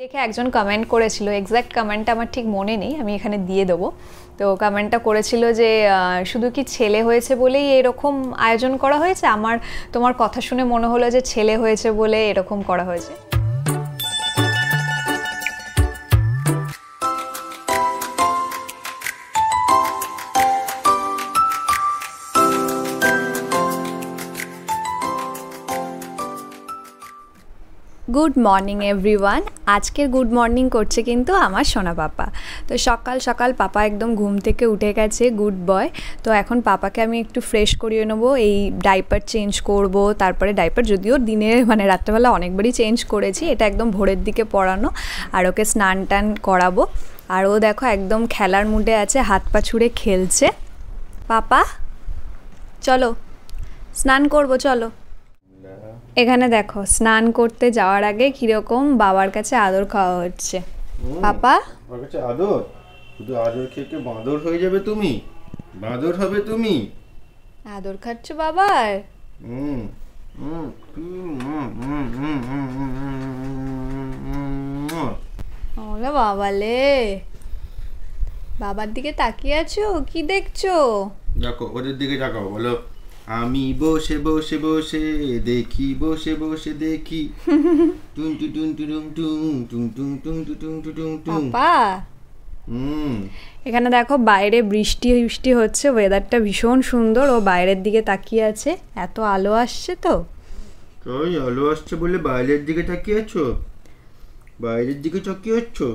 দেখে একজন কমেন্ট করেছিল, এক্স্যাক্ট কমেন্টটা আমার ঠিক মনে নেই, আমি এখানে দিয়ে দেবো। তো কমেন্টটা করেছিল যে শুধু কি ছেলে হয়েছে বলেই এরকম আয়োজন করা হয়েছে? তোমার কথা শুনে মনে হলো যে ছেলে হয়েছে বলে এরকম করা হয়েছে। Good morning everyone. আজকের গুড মর্নিং করছে কিন্তু আমার সোনা পাপা। তো সকাল সকাল পাপা একদম ঘুম থেকে উঠে গেছে, গুড বয়। তো এখন পাপাকে আমি একটু ফ্রেশ করিয়ে নেবো, এই ডাইপার চেঞ্জ করব, তারপরে ডাইপার যদিও দিনে রাত্রেবেলা অনেকবারই চেঞ্জ করেছি, এটা একদম ভোরের দিকে পরানো, আর ওকে স্নান টান করাবো। আর ও দেখো একদম খেলার মুডে আছে, হাত পা ছুঁড়ে খেলছে। পাপা চলো স্নান করবো, চলো। এখানে দেখো স্নান করতে যাওয়ার আগে কিরকম বাবার কাছে আদর খাওয়া হচ্ছে। পাপা বাবার কাছে আদর? শুধু আদর খেয়ে বাঁদর হয়ে যাবে তুমি, বাঁদর হবে তুমি। আদর খাচ্ছ বাবার? ওলে বাবালে, বাবার দিকে তাকিয়ে আছো, কি দেখছো? দেখো ওদের দিকে তাকাও, বলো আমি বসে বসে বসে দেখি, বসে বসে দেখি। টুং টুং টুং টুং টুং টুং টুং টুং টুং টুং। পাপা এখানে দেখো বাইরে বৃষ্টি হচ্ছে, ওয়েদারটা ভীষণ সুন্দর। ও বাইরের দিকে তাকিয়ে আছে, এত আলো আসছে। তো ওই আলো আসছে বলে বাইরের দিকে তাকিয়ে আছো? বাইরের দিকে তাকিয়ে আছো?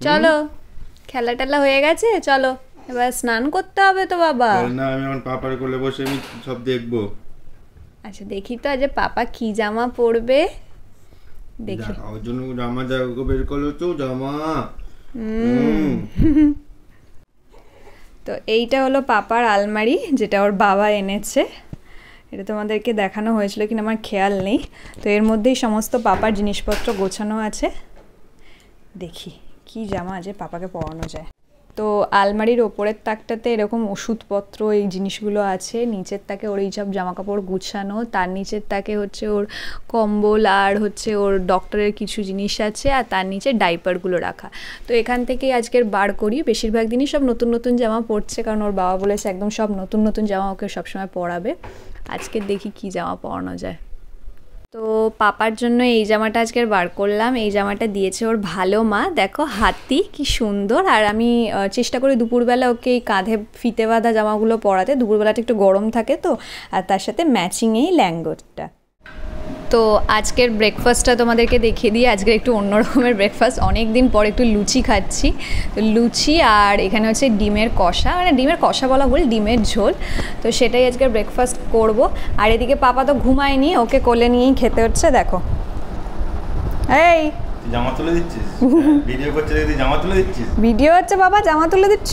চলো খেলা টেলা হয়ে গেছে, চলো এবার স্নান করতে হবে তো বাবা। না, আমি আমার পাপার কোলে বসে আমি সব দেখবো। আচ্ছা দেখি তো আজ পাপা কি জামা পরবে, দেখি। ওর জন্য জামা দেখো, বের করলো তো জামা। তো এইটা হলো পাপার আলমারি, যেটা ওর বাবা এনেছে। এটা তোমাদেরকে দেখানো হয়েছিল কিনা আমার খেয়াল নেই। তো এর মধ্যেই সমস্ত পাপার জিনিসপত্র গোছানো আছে। দেখি কি জামা আজ পাপাকে পরানো যায়। তো আলমারির ওপরের তাকটাতে এরকম ওষুধপত্র এই জিনিসগুলো আছে, নিচের তাকে ওর এইসব জামাকাপড় গুছানো, তার নিচের তাকে হচ্ছে ওর কম্বল আর হচ্ছে ওর ডক্টরের কিছু জিনিস আছে, আর তার নিচে ডাইপারগুলো রাখা। তো এখান থেকেই আজকের বার করি। বেশিরভাগ দিনই সব নতুন নতুন জামা পরছে, কারণ ওর বাবা বলেছে একদম সব নতুন নতুন জামা ওকে সবসময় পরাবে। আজকে দেখি কি জামা পরানো যায়। তো পাপার জন্য এই জামাটা আজকের বার করলাম। এই জামাটা দিয়েছে ওর ভালো মা, দেখো হাতি কি সুন্দর। আর আমি চেষ্টা করি দুপুরবেলা ওকে এই কাঁধে ফিতে বাঁধা জামাগুলো পরাতে, দুপুরবেলাটা একটু গরম থাকে তো, আর তার সাথে ম্যাচিং এই ল্যাঙ্গোটটা। তো আজকের ব্রেকফাস্টটা তোমাদেরকে দেখিয়ে দিই। আজকে একটু অন্য রকমের ব্রেকফাস্ট, অনেক দিন পর একটু লুচি খাচ্ছি। তো লুচি আর এখানে হচ্ছে ডিমের কষা, ডিমের কষা বলা ভুল, ডিমের ঝোল। তো সেটাই আজকে ব্রেকফাস্ট করব। আর এদিকে পাপা তো ঘুমায়নি, ওকে কোলে নিয়েই খেতে হচ্ছে। দেখো এই জামা তুলে দিচ্ছিস, ভিডিও করতে দেখি জামা তুলে দিচ্ছিস। ভিডিও হচ্ছে বাবা, জামা তুলে দিচ্ছ?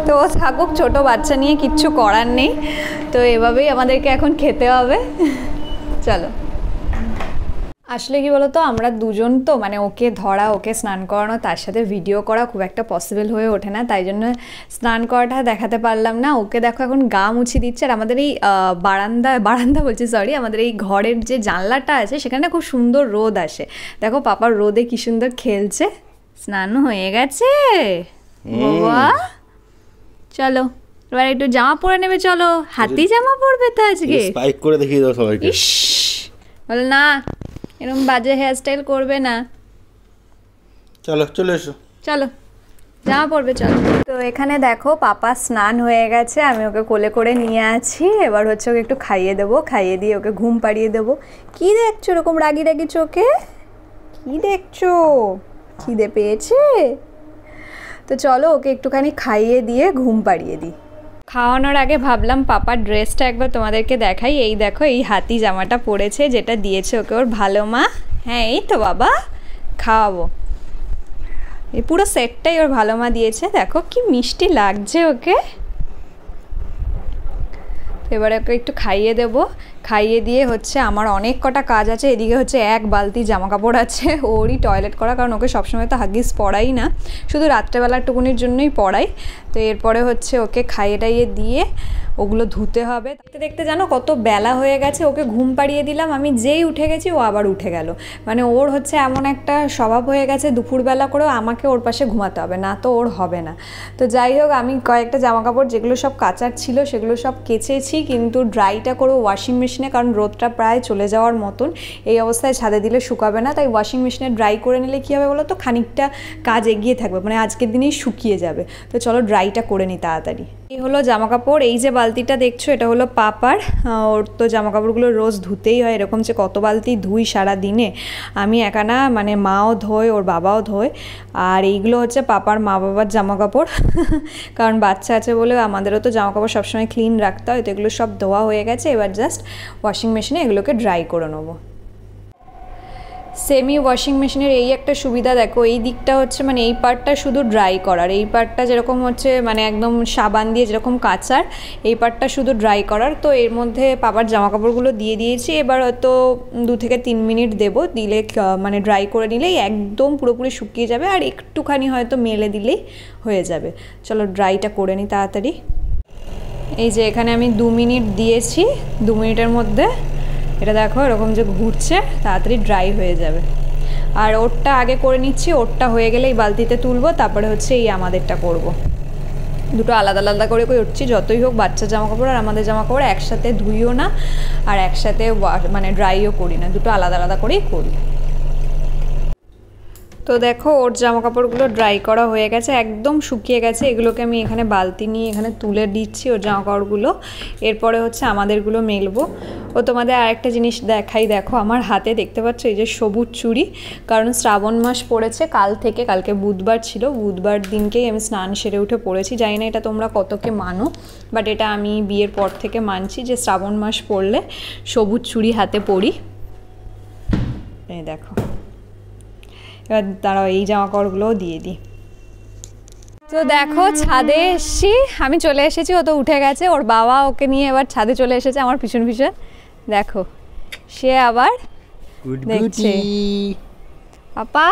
তো ও থাকুক, ছোট বাচ্চা নিয়ে কিচ্ছু করার নেই। তো এভাবেই আমাদেরকে এখন খেতে হবে। চলো। আসলে কি বলতো, আমরা দুজন তো ওকে ধরা, ওকে স্নান করানো, তার সাথে ভিডিও করা খুব একটা পসিবল হয়ে ওঠে না, তাই জন্য স্নান করাটা দেখাতে পারলাম না। ওকে দেখো এখন গা মুছিয়ে দিচ্ছে। আর আমাদের এই বারান্দা বলছি সরি, আমাদের এই ঘরের যে জানলাটা আছে সেখানে খুব সুন্দর রোদ আসে। দেখো পাপার রোদে কি সুন্দর খেলছে। স্নান হয়ে গেছে বাবা। চলো এবার একটু জামা পরে নেবে, চলো। হাতি জামা পরবে তো আজকে, স্পাইক করে দেখিয়ে দাও সবাইকে। বল না, এরকম বাজে হেয়ারস্টাইল করবে না। চলো চলে এসো, চলো জামা পরবে, চলো। তো এখানে দেখো পাপা স্নান হয়ে গেছে, আমি ওকে কোলে করে নিয়ে আছি। এবার হচ্ছে ওকে একটু খাইয়ে দেবো, খাইয়ে দিয়ে ওকে ঘুম পাড়িয়ে দেবো। কি দেখছো এরকম রাগি রাগি চোখে, কি দেখছো? খিদে পেয়েছে? তো চলো ওকে একটুখানি খাইয়ে দিয়ে ঘুম পাড়িয়ে দিই। খাওয়ানোর আগে ভাবলাম পাপার ড্রেসটা একবার তোমাদেরকে দেখাই। এই দেখো এই হাতি জামাটা পরেছে, যেটা দিয়েছে ওকে ওর ভালো মা। হ্যাঁ এই তো বাবা, খাওয়াবো। এই পুরো সেটটাই ওর ভালো মা দিয়েছে। দেখো কি মিষ্টি লাগছে ওকে। এবারে ওকে একটু খাইয়ে দেবো, খাইয়ে দিয়ে হচ্ছে আমার অনেক কটা কাজ আছে। এদিকে হচ্ছে এক বালতি জামা কাপড় আছে ওরই টয়লেট করা, কারণ ওকে সবসময় তো হাগিস পরাই না, শুধু রাত্রেবেলার টুকুনির জন্যই পরাই। তো এরপরে হচ্ছে ওকে খাইয়ে টাইয়ে দিয়ে ওগুলো ধুতে হবে। দেখতে দেখতে জানো কত বেলা হয়ে গেছে। ওকে ঘুম পাড়িয়ে দিলাম, আমি যেই উঠে গেছি ও আবার উঠে গেল। মানে ওর হচ্ছে এমন একটা স্বভাব হয়ে গেছে দুপুরবেলা করেও আমাকে ওর পাশে ঘুমাতে হবে, না তো ওর হবে না। তো যাই হোক, আমি কয়েকটা জামা কাপড় যেগুলো সব কাচার ছিল সেগুলো সব কেচেছি, কিন্তু ড্রাইটা করবো ওয়াশিং মেশিনে, কারণ রোদটা প্রায় চলে যাওয়ার মতন। এই অবস্থায় ছাদে দিলে শুকাবে না, তাই ওয়াশিং মেশিনে ড্রাই করে নিলে কী হবে বলো তো, খানিকটা কাজ এগিয়ে থাকবে, মানে আজকের দিনেই শুকিয়ে যাবে। তো চলো ড্রাইটা করে নিই তাড়াতাড়ি। এই হলো জামা কাপড়। এই যে বালতিটা দেখছো এটা হলো পাপার। ওর তো জামা কাপড়গুলো রোজ ধুতেই হয়, এরকম যে কত বালতি ধুই সারা দিনে। আমি একা না, মানে মাও ধোয়, ওর বাবাও ধোয়। আর এইগুলো হচ্ছে পাপার মা বাবার জামা কাপড় কারণ বাচ্চা আছে বলে আমাদেরও তো জামা কাপড় সবসময় ক্লিন রাখতে হয়। তো এগুলো সব ধোয়া হয়ে গেছে, এবার জাস্ট ওয়াশিং মেশিনে এগুলোকে ড্রাই করে নেবো। সেমি ওয়াশিং মেশিনের এই একটা সুবিধা, দেখো এই দিকটা হচ্ছে মানে এই পার্টটা শুধু ড্রাই করার, এই পার্টটা যেরকম হচ্ছে মানে একদম সাবান দিয়ে যেরকম কাচার, এই পার্টটা শুধু ড্রাই করার। তো এর মধ্যে পাপার জামা কাপড়গুলো দিয়ে দিয়েছি, এবার হয়তো 2 থেকে 3 মিনিট দেবো, দিলে মানে ড্রাই করে নিলেই একদম পুরোপুরি শুকিয়ে যাবে, আর একটুখানি হয়তো মেলে দিলেই হয়ে যাবে। চলো ড্রাইটা করে নিই তাড়াতাড়ি। এই যে এখানে আমি 2 মিনিট দিয়েছি, 2 মিনিটের মধ্যে এটা দেখো এরকম যে ঘুরছে, তাড়াতাড়ি ড্রাই হয়ে যাবে। আর ওরটা আগে করে নিচ্ছি, ওরটা হয়ে গেলে এই বালতিতে তুলবো, তারপরে হচ্ছে এই আমাদেরটা করব। দুটো আলাদা আলাদা করে উঠছি, যতই হোক বাচ্চার জামা কাপড় আর আমাদের জামা কাপড় একসাথে ধুইও না আর একসাথে মানে ড্রাইও করি না, দুটো আলাদা আলাদা করেই করি। তো দেখো ওর জামা কাপড়গুলো ড্রাই করা হয়ে গেছে, একদম শুকিয়ে গেছে। এগুলোকে আমি এখানে বালতি নিয়ে এখানে তুলে দিচ্ছি ওর জামা কাপড়গুলো। এরপরে হচ্ছে আমাদেরগুলো মেলবো। ও তোমাদের আরেকটা জিনিস দেখাই, দেখো আমার হাতে দেখতে পাচ্ছ এই যে সবুজ চুড়ি, কারণ শ্রাবণ মাস পড়েছে কাল থেকে। কালকে বুধবার ছিল, বুধবার দিনকেই আমি স্নান সেরে উঠে পড়েছি। জানি না এটা তোমরা কতকে মানো, বাট এটা আমি বিয়ের পর থেকে মানছি যে শ্রাবণ মাস পড়লে সবুজ চুড়ি হাতে পরি। এই দেখো, এবার দাঁড়াও এই জামা কাপড়গুলোও দিয়ে দিই। তো দেখো ছাদে এসছি, আমি চলে এসেছি, ও তো উঠে গেছে। ওর বাবা ওকে নিয়ে এবার ছাদে চলে এসেছে আমার পিছন পিছন। দেখো সে আবার দেখছে পাপা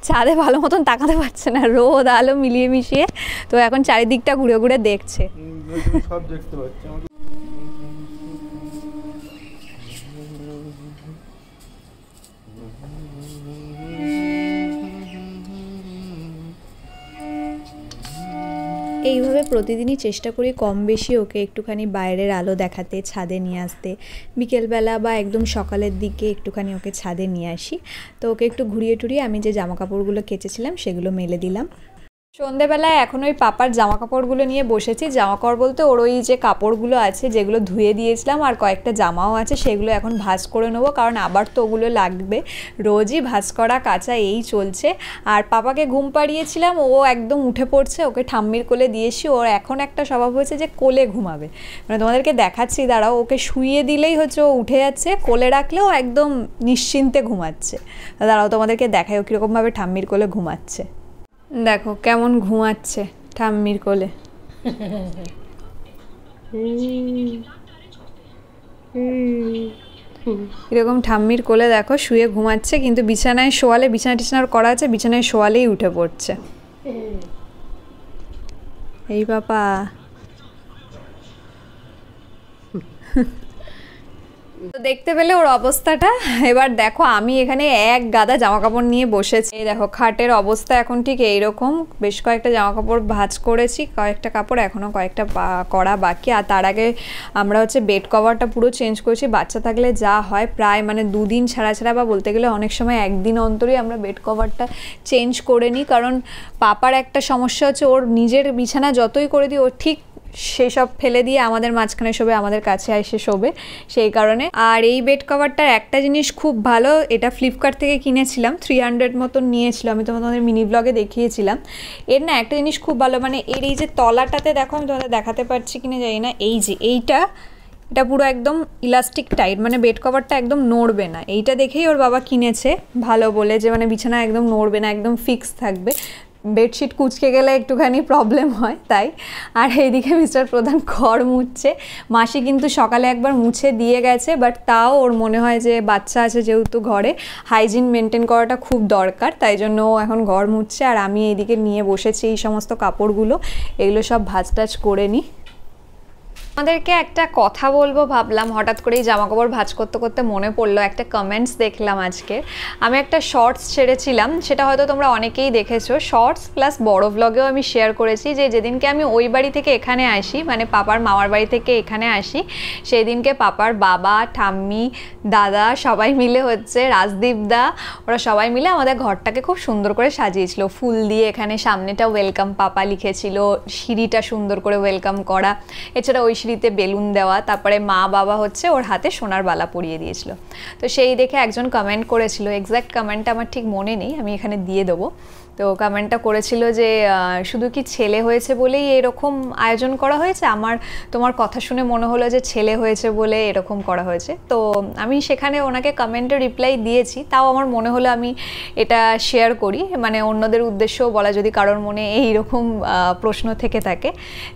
ছাদে ভালো মতন তাকাতে পারছে না, রোদ আলো মিলিয়ে মিশিয়ে। তো এখন চারিদিকটা ঘুরে ঘুরে দেখছে। সব দেখতে পাচ্ছি। এইভাবে প্রতিদিনই চেষ্টা করি কম বেশি ওকে একটুখানি বাইরের আলো দেখাতে, ছাদে নিয়ে আসতে। বিকেলবেলা বা একদম সকালের দিকে একটুখানি ওকে ছাদে নিয়ে আসি। তো ওকে একটু ঘুরিয়ে টুরিয়ে আমি যে জামা কাপড়গুলো কেচেছিলাম সেগুলো মেলে দিলাম। সন্ধেবেলায় এখন ওই পাপার জামা কাপড়গুলো নিয়ে বসেছি। জামা কাপড় বলতে ওর ওই যে কাপড়গুলো আছে যেগুলো ধুয়ে দিয়েছিলাম, আর কয়েকটা জামাও আছে, সেগুলো এখন ভাঁজ করে নেবো, কারণ আবার তো ওগুলো লাগবে। রোজই ভাঁজ করা কাচা এই চলছে। আর পাপাকে ঘুম পাড়িয়েছিলাম, ও একদম উঠে পড়ছে, ওকে ঠাম্মির কোলে দিয়েছি। ওর এখন একটা স্বভাব হয়েছে যে কোলে ঘুমাবে, মানে তোমাদেরকে দেখাচ্ছি দাঁড়াও। ওকে শুইয়ে দিলেই হচ্ছে ও উঠে যাচ্ছে, কোলে রাখলেও একদম নিশ্চিন্তে ঘুমাচ্ছে। দাঁড়াও তোমাদেরকে দেখাই ও কীরকমভাবে ঠাম্মির কোলে ঘুমাচ্ছে। দেখো কেমন ঘুমাচ্ছে ঠাম্মির কোলে। এরকম ঠাম্মির কোলে দেখো শুয়ে ঘুমাচ্ছে, কিন্তু বিছানায় শোয়ালে, বিছানা টিছানার করা আছে, বিছানায় শোয়ালেই উঠে পড়ছে। এই বাবা তো দেখতে পেলে ওর অবস্থাটা। এবার দেখো আমি এখানে এক গাদা জামা কাপড় নিয়ে বসেছি। এই দেখো খাটের অবস্থা এখন ঠিক এইরকম। বেশ কয়েকটা জামা কাপড় ভাঁজ করেছি, কয়েকটা কাপড় এখনও কয়েকটা করা বাকি। আর তার আগে আমরা হচ্ছে বেড কভারটা পুরো চেঞ্জ করেছি। বাচ্চা থাকলে যা হয় প্রায় মানে 2 দিন ছাড়া ছাড়া, বা বলতে গেলে অনেক সময় 1 দিন অন্তরই আমরা বেড কভারটা চেঞ্জ করে নিই। কারণ পাপার একটা সমস্যা হচ্ছে, ওর নিজের বিছানা যতই করে দিই ও ঠিক সেই সব ফেলে দিয়ে আমাদের মাঝখানে শোবে, আমাদের কাছে এসে শোবে, সেই কারণে। আর এই বেড কভারটার একটা জিনিস খুব ভালো, এটা ফ্লিপকার্ট থেকে কিনেছিলাম, 300 মতন নিয়েছিল, আমি তোমাদের মিনি ব্লগে দেখিয়েছিলাম। এর না একটা জিনিস খুব ভালো, মানে এর এই যে তলাটাতে দেখো, আমি তোমাদের দেখাতে পারছি কিনা জানি না, এই যে এটা পুরো একদম ইলাস্টিক টাইট, মানে বেড কভারটা একদম নড়বে না। এইটা দেখেই ওর বাবা কিনেছে ভালো বলে, যে মানে বিছানা একদম নড়বে না, একদম ফিক্স থাকবে। বেডশিট কুচকে গেলে একটুখানি প্রবলেম হয় তাই। আর এইদিকে মিস্টার প্রধান ঘর মুছছে। মাসি কিন্তু সকালে একবার মুছে দিয়ে গেছে, বাট তাও ওর মনে হয় যে বাচ্চা আছে যেহেতু ঘরে হাইজিন মেনটেন করাটা খুব দরকার, তাই জন্য ও এখন ঘর মুছছে। আর আমি এইদিকে নিয়ে বসেছি এই সমস্ত কাপড়গুলো, এগুলো সব ভাঁজ টাজ করে নিই। আমাদেরকে একটা কথা বলবো ভাবলাম, হঠাৎ করেই জামাকাপড় ভাঁজ করতে করতে মনে পড়লো, একটা কমেন্টস দেখলাম আজকে। আমি একটা শর্টস ছেড়েছিলাম, সেটা হয়তো তোমরা অনেকেই দেখেছো, শর্টস প্লাস বড় ভ্লগেও আমি শেয়ার করেছি যে যেদিনকে আমি ওই বাড়ি থেকে এখানে আসি, মানে পাপার মামার বাড়ি থেকে এখানে আসি, সেই দিনকে পাপার বাবা, ঠাম্মি, দাদা সবাই মিলে হচ্ছে, রাজদীপ দা, ওরা সবাই মিলে আমাদের ঘরটাকে খুব সুন্দর করে সাজিয়েছিল ফুল দিয়ে। এখানে সামনেটা ওয়েলকাম পাপা লিখেছিল, সিঁড়িটা সুন্দর করে ওয়েলকাম করা, এছাড়া ওই সিঁড়িতে বেলুন দেওয়া, তারপরে মা বাবা হচ্ছে ওর হাতে সোনার বালা পরিয়ে দিয়েছিল। তো সেই দেখে একজন কমেন্ট করেছিল, এক্স্যাক্ট কমেন্টটা আমার ঠিক মনে নেই, আমি এখানে দিয়ে দেবো। তো কমেন্টটা করেছিল যে শুধু কি ছেলে হয়েছে বলেই এরকম আয়োজন করা হয়েছে, তোমার কথা শুনে মনে হলো যে ছেলে হয়েছে বলে এরকম করা হয়েছে। তো আমি সেখানে ওনাকে কমেন্টে রিপ্লাই দিয়েছি, তাও আমার মনে হলো আমি এটা শেয়ার করি, মানে অন্যদের উদ্দেশ্যও বলা, যদি কারোর মনে এইরকম প্রশ্ন থেকে থাকে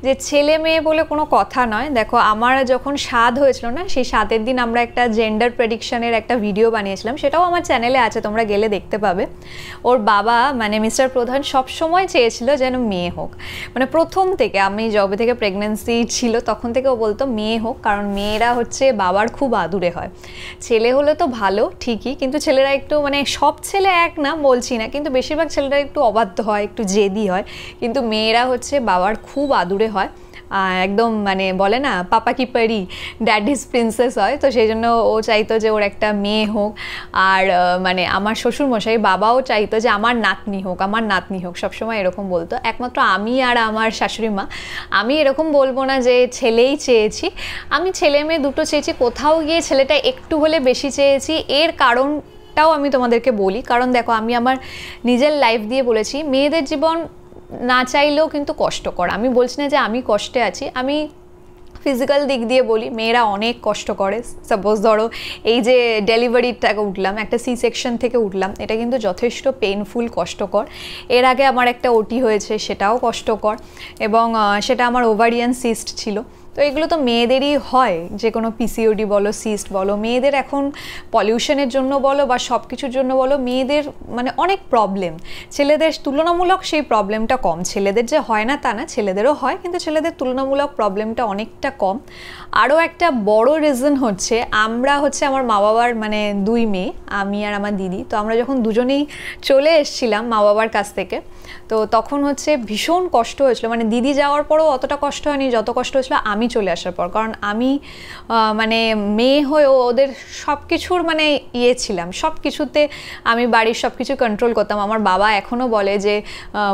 যে ছেলে মেয়ে বলে কোনো কথা নয়। দেখো আমার যখন স্বাদ হয়েছিল না, সেই স্বাদের দিন আমরা একটা জেন্ডার প্রেডিকশনের একটা ভিডিও বানিয়েছিলাম, সেটাও আমার চ্যানেলে আছে, তোমরা গেলে দেখতে পাবে। ওর বাবা মানে মিস্টার প্রধান সবসময় চেয়েছিল যেন মেয়ে হোক, মানে প্রথম থেকে, আমি যবে থেকে প্রেগনেন্সি ছিল তখন থেকে ও বলতো মেয়ে হোক, কারণ মেয়েরা হচ্ছে বাবার খুব আদুরে হয়। ছেলে হলে তো ভালো ঠিকই, কিন্তু ছেলেরা একটু, মানে সব ছেলে এক না বলছি না, কিন্তু বেশিরভাগ ছেলেরা একটু অবাধ্য হয়, একটু জেদি হয়, কিন্তু মেয়েরা হচ্ছে বাবার খুব আদুরে হয়, একদম মানে বলে না পাপা কি পারি ড্যাডিস প্রিন্সেস হয়। তো সেই জন্য ও চাইতো যে ওর একটা মেয়ে হোক। আর মানে আমার শ্বশুরমশাই বাবাও চাইতো যে আমার নাতনি হোক, আমার নাতনি হোক, সবসময় এরকম বলতো। একমাত্র আমি আর আমার শাশুড়ি মা, আমি এরকম বলবো না যে ছেলেই চেয়েছি, আমি ছেলে মেয়ে দুটো চেয়েছি, কোথাও গিয়ে ছেলেটা একটু হলে বেশি চেয়েছি। এর কারণটাও আমি তোমাদেরকে বলি, কারণ দেখো আমি আমার নিজের লাইফ দিয়ে বলেছি, মেয়েদের জীবন না চাইলেও কিন্তু কষ্টকর। আমি বলছি না যে আমি কষ্টে আছি, আমি ফিজিক্যাল দিক দিয়ে বলি, মেয়েরা অনেক কষ্ট করে। সাপোজ ধরো এই যে ডেলিভারিটাকে উঠলাম, একটা সি সেকশন থেকে উঠলাম, এটা কিন্তু যথেষ্ট পেইনফুল, কষ্টকর। এর আগে আমার একটা ওটি হয়েছে, সেটাও কষ্টকর, এবং সেটা আমার ওভারিয়ান সিস্ট ছিল। তো এগুলো তো মেয়েদেরই হয়, যে কোনো পিসিওডি বলো, সিস্ট বলো, মেয়েদের এখন পলিউশনের জন্য বলো বা সব কিছুর জন্য বলো, মেয়েদের মানে অনেক প্রবলেম। ছেলেদের তুলনামূলক সেই প্রবলেমটা কম, ছেলেদের যে হয় না তা না, ছেলেদেরও হয়, কিন্তু ছেলেদের তুলনামূলক প্রবলেমটা অনেকটা কম। আরও একটা বড় রিজন হচ্ছে, আমরা হচ্ছে আমার মা বাবার মানে দুই মেয়ে, আমি আর আমার দিদি, তো আমরা যখন দুজনেই চলে এসেছিলাম মা বাবার কাছ থেকে, তো তখন হচ্ছে ভীষণ কষ্ট হয়েছিল। মানে দিদি যাওয়ার পরেও অতটা কষ্ট হয়নি যত কষ্ট হয়েছিল আমি চলে আসার পর, কারণ আমি মানে মেয়ে হয়ে ওদের সব কিছুর মানে ছিলাম, সব কিছুতে আমি বাড়ির সব কিছু কন্ট্রোল করতাম। আমার বাবা এখনও বলে যে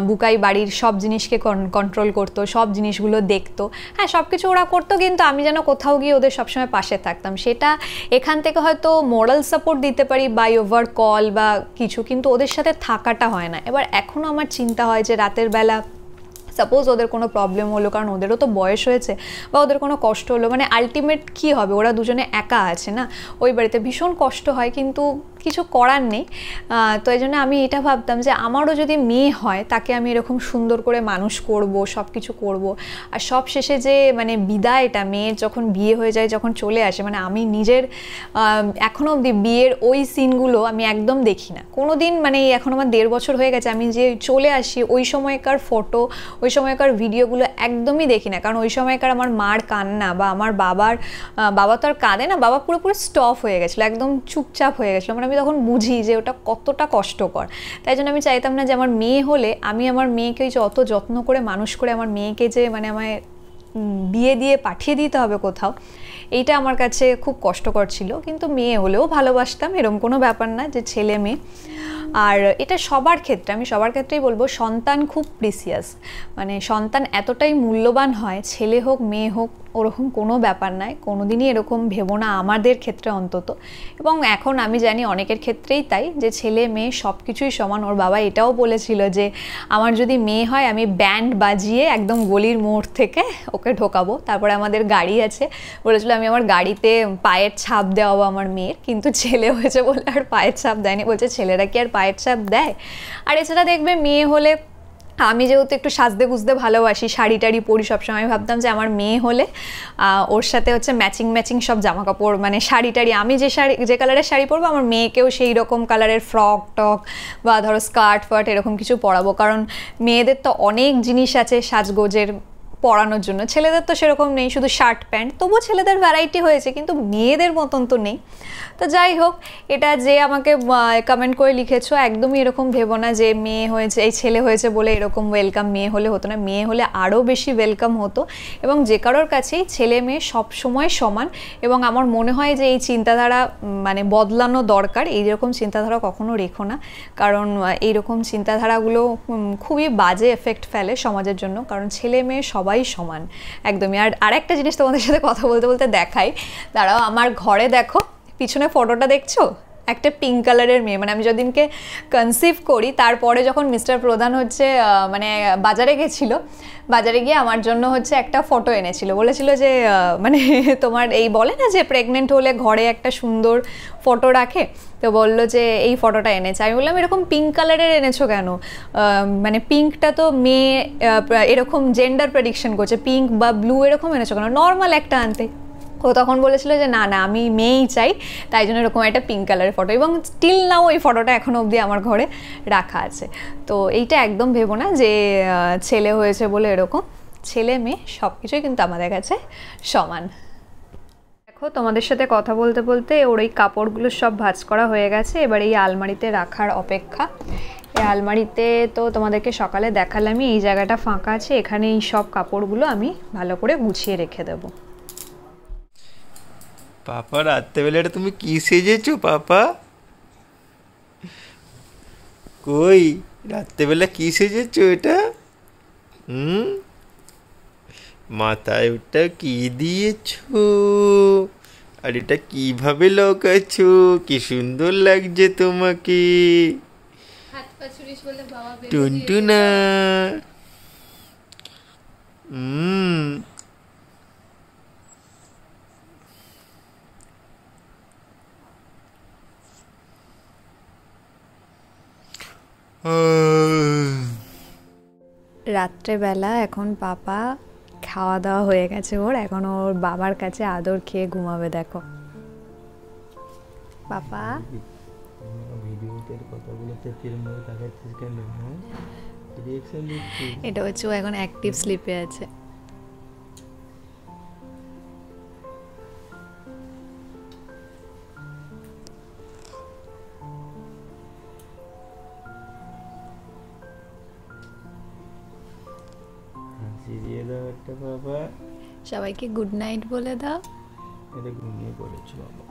বুকাই বাড়ির সব জিনিসকে কন্ট্রোল করতো, সব জিনিসগুলো দেখতো, হ্যাঁ সব কিছু ওরা করতো, কিন্তু আমি যেন কোথাও গিয়ে ওদের সবসময় পাশে থাকতাম। সেটা এখান থেকে হয়তো মোরাল সাপোর্ট দিতে পারি বাই ওভার কল বা কিছু, কিন্তু ওদের সাথে থাকাটা হয় না। এবার এখনও আমার চিন্তা হয় যে রাতের বেলা সাপোজ ওদের কোনো প্রবলেম হলো, কারণ ওদেরও তো বয়স হয়েছে, বা ওদের কোনো কষ্ট হলো, মানে আলটিমেট কী হবে, ওরা দুজনে একা আছে না ওই বাড়িতে, ভীষণ কষ্ট হয়, কিন্তু কিছু করার নেই। তো এই জন্য আমি এটা ভাবতাম যে আমারও যদি মেয়ে হয়, তাকে আমি এরকম সুন্দর করে মানুষ করব, সব কিছু করব। আর সব শেষে যে মানে বিদায়টা, মেয়ের যখন বিয়ে হয়ে যায়, যখন চলে আসে, মানে আমি নিজের এখনও অবধি বিয়ের ওই সিনগুলো আমি একদম দেখি না কোনো দিন, মানে এখন আমার 1.5 বছর হয়ে গেছে, আমি যে চলে আসি ওই সময়কার ফটো, ওই সময়কার ভিডিওগুলো একদমই দেখি না, কারণ ওই সময়কার আমার মার কান্না বা আমার বাবা তো আর কাঁদে না, বাবা পুরোপুরি স্টপ হয়ে গেছিলো, একদম চুপচাপ হয়ে গেছিলো, মানে আমি তখন বুঝি যে ওটা কতটা কষ্টকর। তাই জন্য আমি চাইতাম না যে আমার মেয়ে হলে আমি আমার মেয়েকে যে অত যত্ন করে মানুষ করে আমার মেয়েকে যে মানে আমায় বিয়ে দিয়ে পাঠিয়ে দিতে হবে কোথাও, এইটা আমার কাছে খুব কষ্টকর ছিল। কিন্তু মেয়ে হলেও ভালোবাসতাম, এরকম কোনো ব্যাপার না যে ছেলে মেয়ে। আর এটা সবার ক্ষেত্রে, আমি সবার ক্ষেত্রেই বলবো, সন্তান খুব প্রিসিয়াস, মানে সন্তান এতটাই মূল্যবান হয়, ছেলে হোক মেয়ে হোক ওরকম কোনো ব্যাপার নয়, কোনো দিনই এরকম ভেবো না, আমাদের ক্ষেত্রে অন্তত। এবং এখন আমি জানি অনেকের ক্ষেত্রেই তাই, যে ছেলে মেয়ে সব কিছুই সমান। ওর বাবা এটাও বলেছিল যে আমার যদি মেয়ে হয় আমি ব্যান্ড বাজিয়ে একদম গলির মোড় থেকে ওকে ঢোকাবো। তারপরে আমাদের গাড়ি আছে, বলেছিল আমি আমার গাড়িতে পায়ের ছাপ দেওয়াবো আমার মেয়ের, কিন্তু ছেলে হয়েছে বলে আর পায়ের ছাপ দেয়নি, বলছে ছেলেরা কি আর পায়ের ছাপ দেয়। আর এছাড়া দেখবে মেয়ে হলে আমি যেহেতু একটু সাজতে গুজতে ভালোবাসি, শাড়ি টাড়ি পরি সবসময়, আমি ভাবতাম যে আমার মেয়ে হলে ওর সাথে হচ্ছে ম্যাচিং ম্যাচিং সব জামা কাপড়, মানে শাড়ি টাড়ি, আমি যে কালারের শাড়ি পরবো আমার মেয়েকেও সেই রকম কালারের ফ্রক টক বা ধরো স্কার্ট ফার্ট এরকম কিছু পরাবো। কারণ মেয়েদের তো অনেক জিনিস আছে সাজগোজের পরানোর জন্য, ছেলেদের তো সেরকম নেই, শুধু শার্ট প্যান্ট। তবুও ছেলেদের ভ্যারাইটি হয়েছে, কিন্তু মেয়েদের মতন তো নেই। তো যাই হোক, এটা যে আমাকে কমেন্ট করে লিখেছো, একদমই এরকম ভেবো না যে মেয়ে হয়েছে, এই ছেলে হয়েছে বলে এরকম ওয়েলকাম, মেয়ে হলে হতো না। মেয়ে হলে আরও বেশি ওয়েলকাম হতো, এবং যে কারোর কাছেই ছেলে মেয়ে সব সময় সমান। এবং আমার মনে হয় যে এই চিন্তাধারা মানে বদলানো দরকার। এইরকম চিন্তাধারা কখনো রেখো না, কারণ এইরকম চিন্তাধারাগুলো খুবই বাজে এফেক্ট ফেলে সমাজের জন্য। কারণ ছেলে মেয়ে সবাই সমান, একদমই। আর একটা জিনিস তোমাদের সাথে কথা বলতে বলতে দেখাই, দাঁড়াও, আমার ঘরে দেখো পিছনে ফটোটা দেখছো, একটা পিঙ্ক কালারের মেয়ে। মানে আমি যেদিনকে কনসিভ করি তারপরে যখন মিস্টার প্রধান হচ্ছে মানে বাজারে গেছিলো, বাজারে গিয়ে আমার জন্য হচ্ছে একটা ফটো এনেছিল, বলেছিল যে মানে তোমার এই বলে না যে প্রেগনেন্ট হলে ঘরে একটা সুন্দর ফটো রাখে, তো বললো যে এই ফটোটা এনেছে। আমি বললাম এরকম পিঙ্ক কালারের এনেছো কেন? মানে পিঙ্কটা তো মেয়ে এরকম জেন্ডার প্রেডিকশন করছে, পিঙ্ক বা ব্লু এরকম এনেছো কেন, নর্মাল একটা আনতে। ও তখন বলেছিল যে না না, আমি মেয়েই চাই, তাই জন্য এরকম একটা পিঙ্ক কালারের ফটো। এবং স্টিল নাও ওই ফটোটা এখনও অবধি আমার ঘরে রাখা আছে। তো এইটা একদম ভেবো না যে ছেলে হয়েছে বলে এরকম, ছেলে মেয়ে সব কিছুই কিন্তু আমাদের কাছে সমান। দেখো, তোমাদের সাথে কথা বলতে বলতে ওর এই কাপড়গুলো সব ভাঁজ করা হয়ে গেছে, এবার এই আলমারিতে রাখার অপেক্ষা। এই আলমারিতে তো তোমাদেরকে সকালে দেখালামই, এই জায়গাটা ফাঁকা আছে, এখানে এই সব কাপড়গুলো আমি ভালো করে গুছিয়ে রেখে দেবো। পাপা, রাত্রেবেলাটা তুমি কি সেজেছো পাপা? কই রাত্রেবেলা কি সেজেছো এটা? মাথায় ওটা কি দিয়েছো? আর এটা কিভাবে লগাচ্ছো? কি সুন্দর লাগছে তোমাকে টুনটুনা। রাত্রেবেলা এখন পাপা খাওয়া দাওয়া হয়ে গেছে ওর, এখন ওর বাবার কাছে আদর খেয়ে ঘুমাবে। দেখো পাপা, এটা হচ্ছে ও এখন অ্যাক্টিভ স্লিপে আছে। দিয়ে দাও একটা বাবা, সবাইকে গুড নাইট বলে দাও। এটা ঘুমিয়ে পড়েছো বাবা।